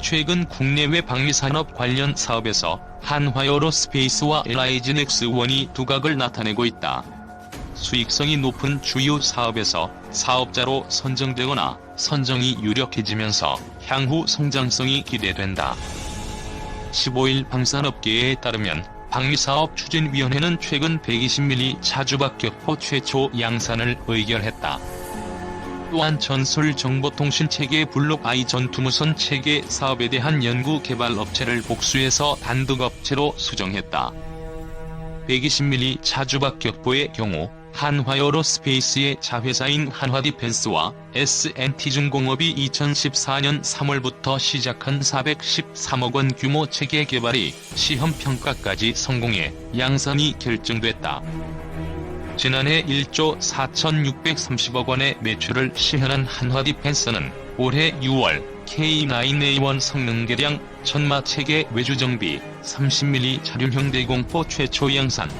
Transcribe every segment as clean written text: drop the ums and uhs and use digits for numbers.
최근 국내외 방위산업 관련 사업에서 한화에어로스페이스와 LIG넥스원이 두각을 나타내고 있다. 수익성이 높은 주요 사업에서 사업자로 선정되거나 선정이 유력해지면서 향후 성장성이 기대된다. 15일 방산업계에 따르면 방위사업추진위원회는 최근 120mm 자주박격포 최초 양산을 의결했다. 또한 전술정보통신체계 블록-I 전투무선 체계 사업에 대한 연구개발 업체를 복수해서 단독업체로 수정했다. 120mm 자주박격포의 경우 한화에어로스페이스의 자회사인 한화디펜스와 S&T중공업이 2014년 3월부터 시작한 413억 원 규모 체계 개발이 시험평가까지 성공해 양산이 결정됐다. 지난해 1조 4,630억 원의 매출을 시현한 한화디펜스는 올해 6월 K9A1 성능 개량 천마 체계 외주정비 30mm 자륜형 대공포 최초 양산,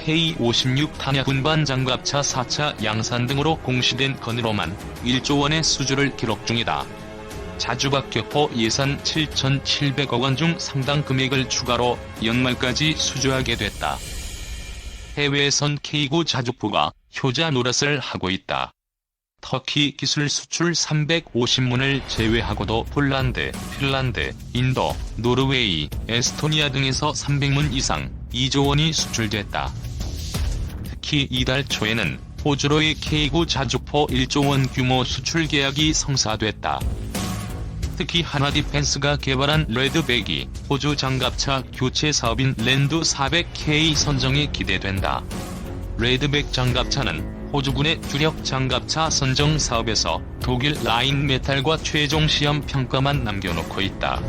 K56 탄약 운반 장갑차 4차 양산 등으로 공시된 건으로만 1조 원의 수주를 기록 중이다. 자주박격포 예산 7,700억 원 중 상당 금액을 추가로 연말까지 수주하게 됐다. 해외에선 K9 자주포가 효자 노릇을 하고 있다. 터키 기술 수출 350문을 제외하고도 폴란드, 핀란드, 인도, 노르웨이, 에스토니아 등에서 300문 이상 2조 원이 수출됐다. 특히 이달 초에는 호주로의 K9 자주포 1조 원 규모 수출 계약이 성사됐다. 특히 한화디펜스가 개발한 레드백이 호주 장갑차 교체 사업인 랜드 400K 선정이 기대된다. 레드백 장갑차는 호주군의 주력 장갑차 선정 사업에서 독일 라인메탈과 최종 시험 평가만 남겨놓고 있다.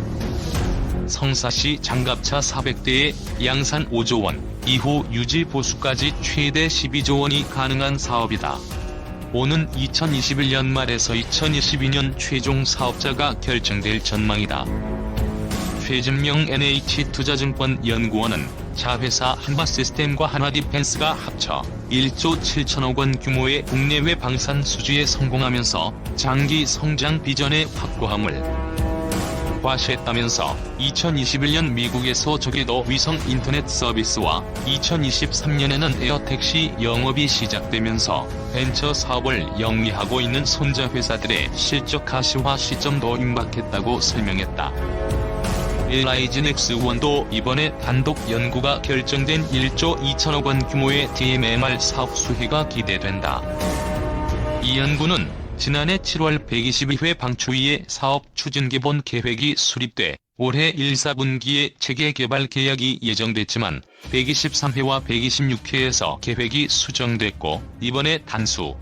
성사시 장갑차 400대의 양산 5조 원, 이후 유지 보수까지 최대 12조 원이 가능한 사업이다. 오는 2021년 말에서 2022년 최종 사업자가 결정될 전망이다. 최진명 NH투자증권 연구원은 자회사 한화시스템과 한화디펜스가 합쳐 1조 7천억 원 규모의 국내외 방산 수주에 성공하면서 장기 성장 비전의 확고함을 과시했다면서 2021년 미국에서 저궤도 위성 인터넷 서비스와 2023년에는 에어택시 영업이 시작되면서 벤처 사업을 영위하고 있는 손자 회사들의 실적 가시화 시점도 임박했다고 설명했다. LIG넥스원도 이번에 단독 연구가 결정된 1조 2천억 원 규모의 DMMR 사업 수혜가 기대된다. 이 연구는 지난해 7월 122회 방추위의 사업 추진 기본 계획이 수립돼 올해 1, 4분기에 체계 개발 계약이 예정됐지만 123회와 126회에서 계획이 수정됐고 이번에 단수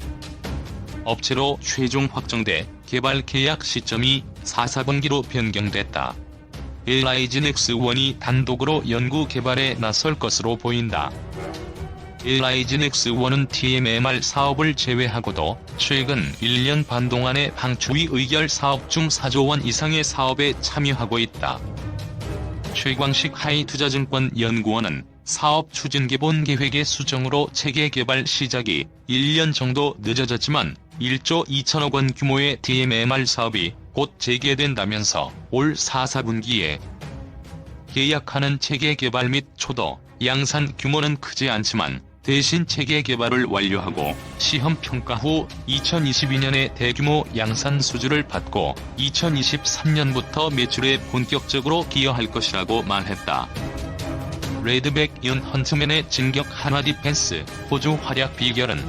업체로 최종 확정돼 개발 계약 시점이 4, 4분기로 변경됐다. LIG넥스원이 단독으로 연구 개발에 나설 것으로 보인다. LIG넥스원은 DMMR 사업을 제외하고도 최근 1년 반 동안의 방추위 의결 사업 중 4조 원 이상의 사업에 참여하고 있다. 최광식 하이투자증권 연구원은 사업 추진 기본 계획의 수정으로 체계 개발 시작이 1년 정도 늦어졌지만 1조 2천억 원 규모의 DMMR 사업이 곧 재개된다면서 올 4, 4분기에 계약하는 체계 개발 및 초도, 양산 규모는 크지 않지만 대신 체계 개발을 완료하고 시험 평가 후 2022년에 대규모 양산 수주를 받고 2023년부터 매출에 본격적으로 기여할 것이라고 말했다. 레드백 연 헌트맨의 진격 한화디펜스 호주 활약 비결은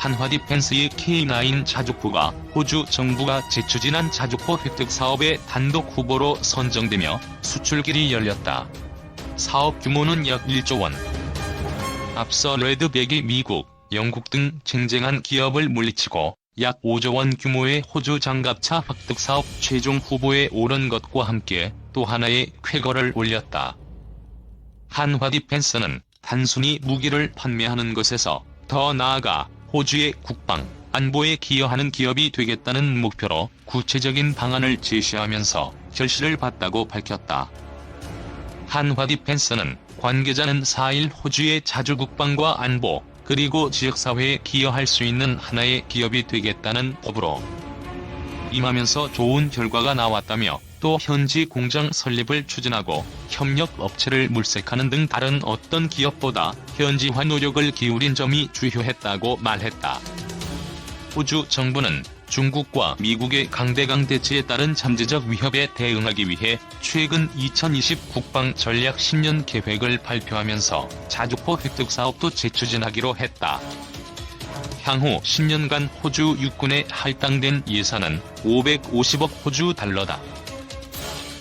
한화디펜스의 K9 자주포가 호주 정부가 재추진한 자주포 획득 사업의 단독 후보로 선정되며 수출길이 열렸다. 사업 규모는 약 1조 원. 앞서 레드백이 미국, 영국 등 쟁쟁한 기업을 물리치고 약 5조 원 규모의 호주 장갑차 획득 사업 최종 후보에 오른 것과 함께 또 하나의 쾌거를 올렸다. 한화디펜스는 단순히 무기를 판매하는 것에서 더 나아가 호주의 국방, 안보에 기여하는 기업이 되겠다는 목표로 구체적인 방안을 제시하면서 결실을 봤다고 밝혔다. 한화디펜스는 관계자는 4일 호주의 자주 국방과 안보, 그리고 지역사회에 기여할 수 있는 하나의 기업이 되겠다는 법으로 임하면서 좋은 결과가 나왔다며 또 현지 공장 설립을 추진하고 협력 업체를 물색하는 등 다른 어떤 기업보다 현지화 노력을 기울인 점이 주요했다고 말했다. 호주 정부는 중국과 미국의 강대강 대치에 따른 잠재적 위협에 대응하기 위해 최근 2020 국방 전략 10년 계획을 발표하면서 자주포 획득 사업도 재추진하기로 했다. 향후 10년간 호주 육군에 할당된 예산은 550억 호주 달러다.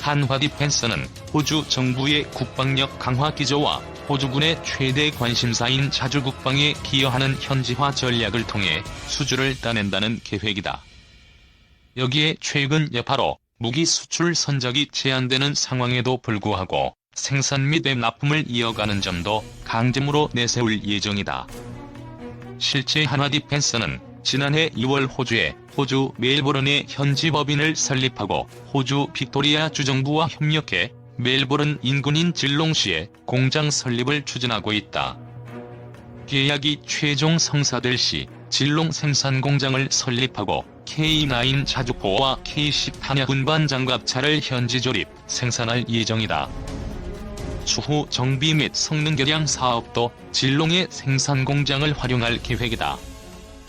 한화 디펜스는 호주 정부의 국방력 강화 기조와 호주군의 최대 관심사인 자주국방에 기여하는 현지화 전략을 통해 수주를 따낸다는 계획이다. 여기에 최근 여파로 무기 수출 선적이 제한되는 상황에도 불구하고 생산 및 납품을 이어가는 점도 강점으로 내세울 예정이다. 실제 한화 디펜스는 지난해 2월 호주 멜보른에 현지 법인을 설립하고 호주 빅토리아 주정부와 협력해 멜보른 인근인 질롱시에 공장 설립을 추진하고 있다. 계약이 최종 성사될 시 질롱 생산공장을 설립하고 K9 자주포와 K10 탄약 운반 장갑차를 현지 조립, 생산할 예정이다. 추후 정비 및 성능 개량 사업도 질롱의 생산 공장을 활용할 계획이다.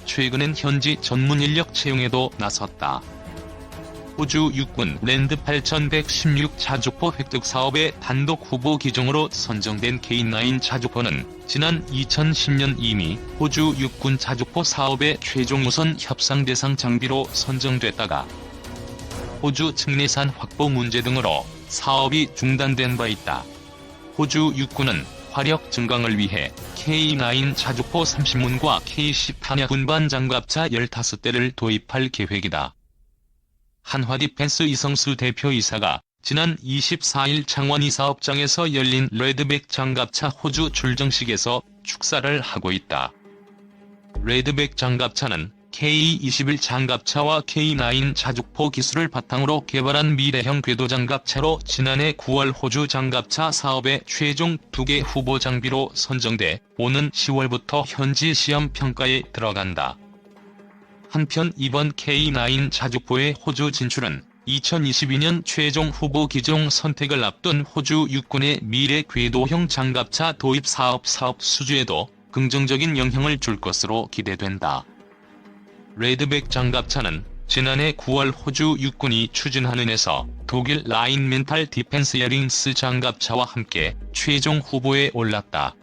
최근엔 현지 전문 인력 채용에도 나섰다. 호주 육군 랜드 8116 자주포 획득 사업의 단독 후보 기종으로 선정된 K9 자주포는 지난 2010년 이미 호주 육군 자주포 사업의 최종 우선 협상 대상 장비로 선정됐다가 호주 측 내산 확보 문제 등으로 사업이 중단된 바 있다. 호주 육군은 화력 증강을 위해 K9 자주포 30문과 K10 탄약 운반 장갑차 15대를 도입할 계획이다. 한화 디펜스 이성수 대표이사가 지난 24일 창원이 사업장에서 열린 레드백 장갑차 호주 출정식에서 축사를 하고 있다. 레드백 장갑차는 K21 장갑차와 K9 자주포 기술을 바탕으로 개발한 미래형 궤도 장갑차로 지난해 9월 호주 장갑차 사업의 최종 2개 후보 장비로 선정돼 오는 10월부터 현지 시험 평가에 들어간다. 한편 이번 K9 자주포의 호주 진출은 2022년 최종 후보 기종 선택을 앞둔 호주 육군의 미래 궤도형 장갑차 도입 사업 수주에도 긍정적인 영향을 줄 것으로 기대된다. 레드백 장갑차는 지난해 9월 호주 육군이 추진하는 에서 독일 라인멘탈 디펜스 에링스 장갑차와 함께 최종 후보에 올랐다.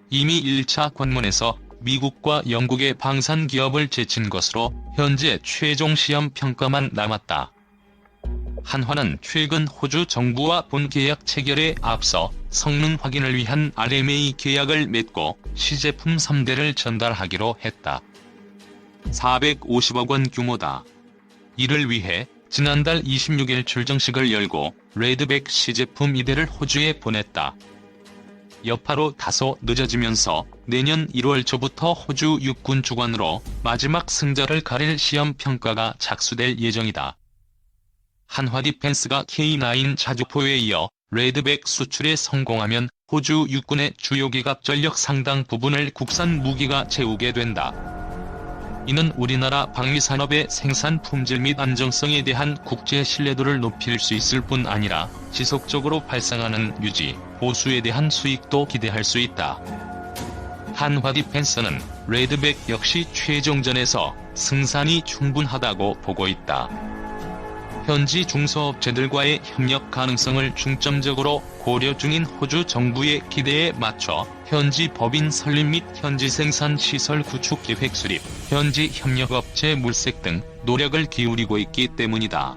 이미 1차 관문에서 미국과 영국의 방산 기업을 제친 것으로 현재 최종 시험 평가만 남았다. 한화는 최근 호주 정부와 본 계약 체결에 앞서 성능 확인을 위한 RMA 계약을 맺고 시제품 3대를 전달하기로 했다. 450억 원 규모다. 이를 위해 지난달 26일 출정식을 열고 레드백 시제품 2대를 호주에 보냈다. 여파로 다소 늦어지면서 내년 1월 초부터 호주 육군 주관으로 마지막 승자를 가릴 시험 평가가 착수될 예정이다. 한화 디펜스가 K9 자주포에 이어 레드백 수출에 성공하면 호주 육군의 주요 기갑 전력 상당 부분을 국산 무기가 채우게 된다. 이는 우리나라 방위산업의 생산 품질 및 안정성에 대한 국제 신뢰도를 높일 수 있을 뿐 아니라 지속적으로 발생하는 유지, 보수에 대한 수익도 기대할 수 있다. 한화 디펜스는 레드백 역시 최종전에서 승산이 충분하다고 보고 있다. 현지 중소업체들과의 협력 가능성을 중점적으로 고려 중인 호주 정부의 기대에 맞춰 현지 법인 설립 및 현지 생산 시설 구축 계획 수립, 현지 협력업체 물색 등 노력을 기울이고 있기 때문이다.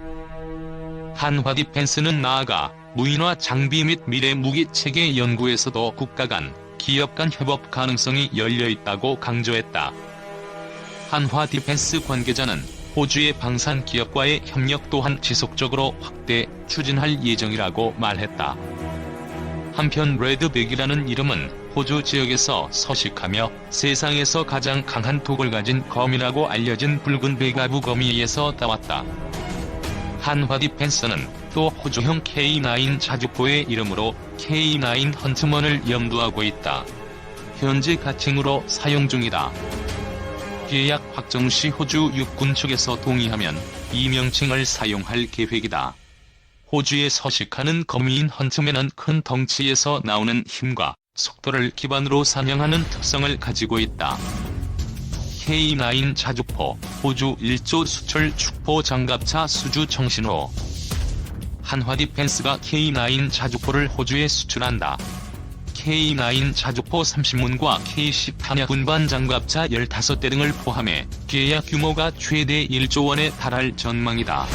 한화 디펜스는 나아가 무인화 장비 및 미래 무기 체계 연구에서도 국가 간, 기업 간 협업 가능성이 열려 있다고 강조했다. 한화 디펜스 관계자는 호주의 방산 기업과의 협력 또한 지속적으로 확대, 추진할 예정이라고 말했다. 한편 레드백이라는 이름은 호주 지역에서 서식하며 세상에서 가장 강한 독을 가진 검이라고 알려진 붉은 백아부 거미에서 따왔다. 한화 디펜스는 또 호주형 K9 자주포의 이름으로 K9 헌트먼을 염두하고 있다. 현재 가칭으로 사용 중이다. 계약 확정 시 호주 육군 측에서 동의하면 이 명칭을 사용할 계획이다. 호주에 서식하는 거미인 헌트맨은 큰 덩치에서 나오는 힘과 속도를 기반으로 사냥하는 특성을 가지고 있다. K9 자주포, 호주 1조 수출 축포 장갑차 수주 청신호. 한화 디펜스가 K9 자주포를 호주에 수출한다. K9 자주포 30문과 K10 탄약 운반 장갑차 15대 등을 포함해 계약 규모가 최대 1조 원에 달할 전망이다.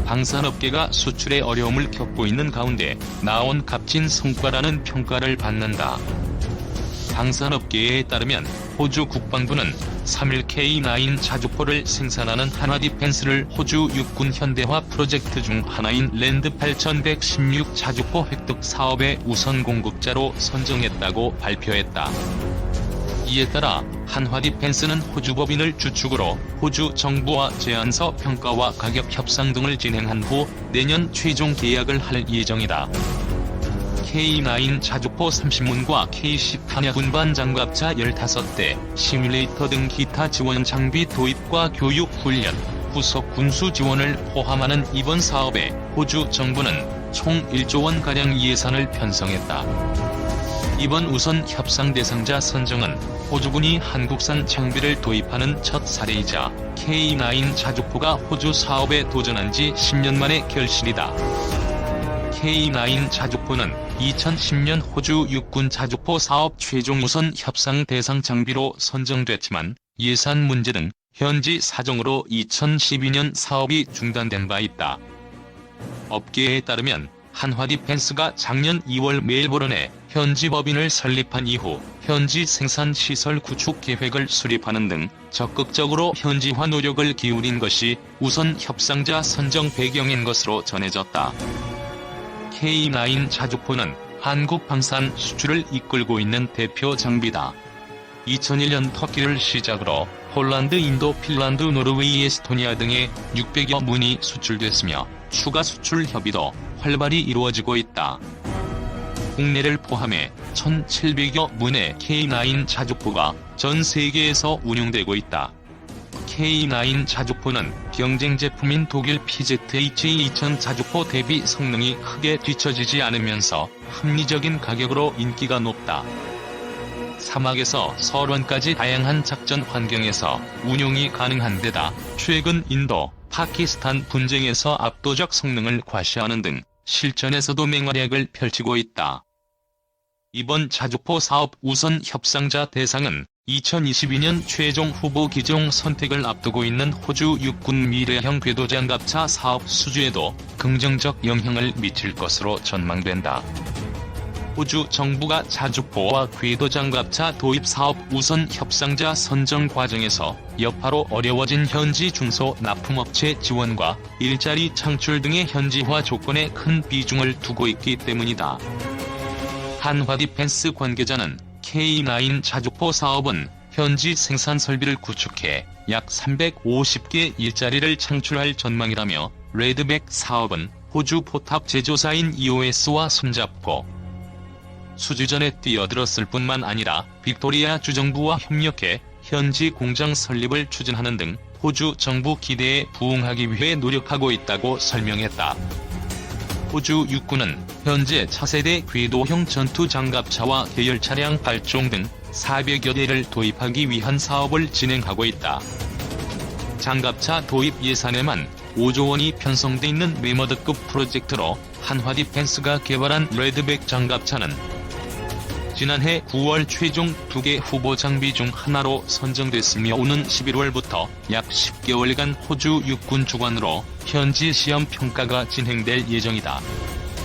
방산업계가 수출에 어려움을 겪고 있는 가운데 나온 값진 성과라는 평가를 받는다. 방산업계에 따르면 호주 국방부는 3일 K9 자주포를 생산하는 한화 디펜스를 호주 육군 현대화 프로젝트 중 하나인 랜드 8116 자주포 획득 사업의 우선 공급자로 선정했다고 발표했다. 이에 따라 한화 디펜스는 호주 법인을 주축으로 호주 정부와 제안서 평가와 가격 협상 등을 진행한 후 내년 최종 계약을 할 예정이다. K9 자주포 30문과 K10 탄약 운반 장갑차 15대, 시뮬레이터 등 기타 지원 장비 도입과 교육 훈련, 후속 군수 지원을 포함하는 이번 사업에 호주 정부는 총 1조 원가량 예산을 편성했다. 이번 우선 협상 대상자 선정은 호주군이 한국산 장비를 도입하는 첫 사례이자 K9 자주포가 호주 사업에 도전한 지 10년 만의 결실이다. K9 자주포는 2010년 호주 육군 자주포 사업 최종 우선 협상 대상 장비로 선정됐지만 예산 문제 등 현지 사정으로 2012년 사업이 중단된 바 있다. 업계에 따르면 한화 디펜스가 작년 2월 멜버른에 현지 법인을 설립한 이후 현지 생산 시설 구축 계획을 수립하는 등 적극적으로 현지화 노력을 기울인 것이 우선 협상자 선정 배경인 것으로 전해졌다. K9 자주포는 한국 방산 수출을 이끌고 있는 대표 장비다. 2001년 터키를 시작으로 폴란드, 인도, 핀란드, 노르웨이, 에스토니아 등에 600여 문이 수출됐으며 추가 수출 협의도 활발히 이루어지고 있다. 국내를 포함해 1,700여 문의 K9 자주포가 전 세계에서 운용되고 있다. K9 자주포는 경쟁 제품인 독일 PZH-2000 자주포 대비 성능이 크게 뒤처지지 않으면서 합리적인 가격으로 인기가 높다. 사막에서 설원까지 다양한 작전 환경에서 운용이 가능한 데다 최근 인도, 파키스탄 분쟁에서 압도적 성능을 과시하는 등 실전에서도 맹활약을 펼치고 있다. 이번 자주포 사업 우선 협상자 대상은 2022년 최종 후보 기종 선택을 앞두고 있는 호주 육군 미래형 궤도장갑차 사업 수주에도 긍정적 영향을 미칠 것으로 전망된다. 호주 정부가 자주포와 궤도장갑차 도입 사업 우선 협상자 선정 과정에서 여파로 어려워진 현지 중소 납품업체 지원과 일자리 창출 등의 현지화 조건에 큰 비중을 두고 있기 때문이다. 한화 디펜스 관계자는 K9 자주포 사업은 현지 생산 설비를 구축해 약 350개 일자리를 창출할 전망이라며 레드백 사업은 호주 포탑 제조사인 EOS와 손잡고 수주전에 뛰어들었을 뿐만 아니라 빅토리아 주정부와 협력해 현지 공장 설립을 추진하는 등 호주 정부 기대에 부응하기 위해 노력하고 있다고 설명했다. 호주 육군은 현재 차세대 궤도형 전투 장갑차와 계열 차량 발종 등 400여 대를 도입하기 위한 사업을 진행하고 있다. 장갑차 도입 예산에만 5조 원이 편성돼 있는 메머드급 프로젝트로 한화 디펜스가 개발한 레드백 장갑차는 지난해 9월 최종 2개 후보 장비 중 하나로 선정됐으며 오는 11월부터 약 10개월간 호주 육군 주관으로 현지 시험 평가가 진행될 예정이다.